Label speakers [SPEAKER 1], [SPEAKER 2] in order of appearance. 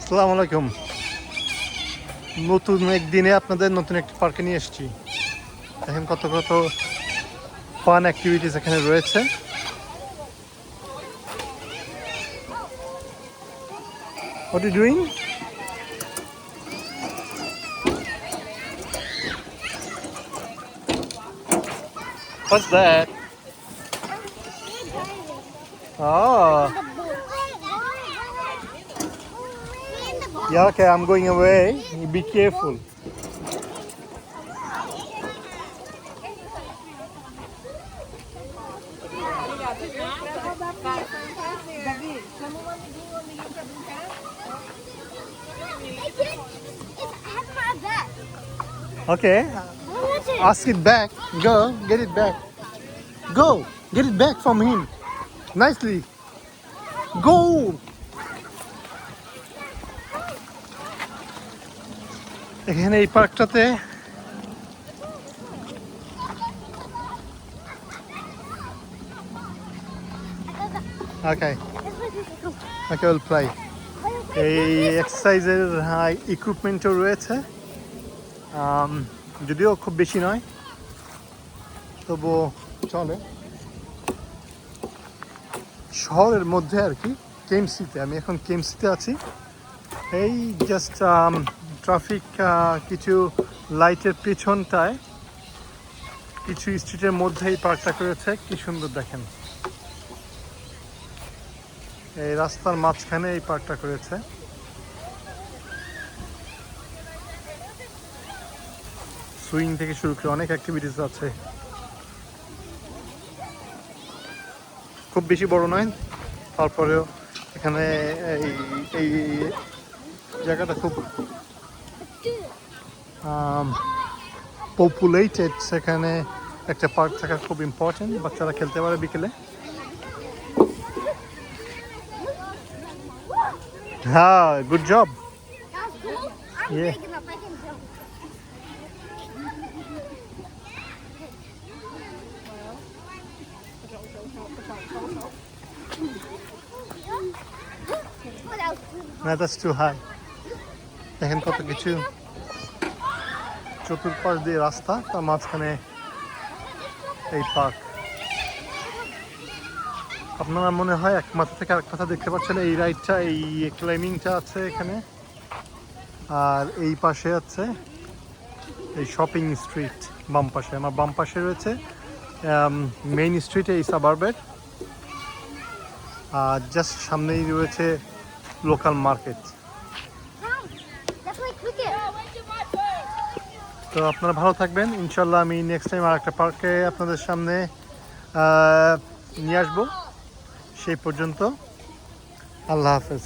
[SPEAKER 1] আসসালামু আলাইকুম। নতুন একদিনে আপনাদের নতুন একটি পার্কে নিয়ে এসেছি। দেখেন কত কত ফান অ্যাক্টিভিটিস এখানে রয়েছে। What are you doing? What's that? Oh, yeah, okay, I'm going away. You be careful. Okay, ask it back. Go, get it back. Go, get it back from him. Nicely. Go. এখানে এই পার্কটাতে Okay, we'll play. এই এক্সারসাইজের ইকুইপমেন্টও রয়েছে, যদিও খুব বেশি নয়, তবুও চলে। শহরের মধ্যে আর কি, কেএমসিতে। আমি এখন কেএমসিতে আছি। এই জাস্ট ট্রাফিক কিছু লাইটের পেছনটায় কিছু স্ট্রিটের মধ্যে এই পার্কটা করেছে। কি সুন্দর দেখেন, এই রাস্তার মাঝখানে এই পার্কটা করেছে। সুইং থেকে শুরু করে অনেক অ্যাক্টিভিটিস আছে। খুব বেশি বড় নয়, তারপরেও এখানে এই জায়গাটা খুব পপুলেটেড। সেখানে একটা পার্ক থাকা খুব ইম্পর্টেন্ট। বাচ্চারা খেলতে পারে বিকেলে। হ্যাঁ, good job. Yeah. No, that's too high. দেখেন কত কিছু, চতুর্পাশ দিয়ে রাস্তা, তার মাঝখানে এই পার্ক। আপনারা মনে হয় এক মাথা থেকে আরেক মাথা দেখতে পাচ্ছেন। এই রাইডটা, এই ক্লাইম্বিংটা আছে এখানে, আর এই পাশে আছে এই শপিং স্ট্রিট। বাম পাশে, আমার বাম পাশে রয়েছে মেইন স্ট্রিট এই সাবারবের, আর জাস্ট সামনেই রয়েছে লোকাল মার্কেট। তো আপনারা ভালো থাকবেন। ইনশাল্লাহ আমি নেক্সট টাইম আর একটা পার্কে আপনাদের সামনে নিয়ে আসবো। সেই পর্যন্ত আল্লাহ হাফেজ।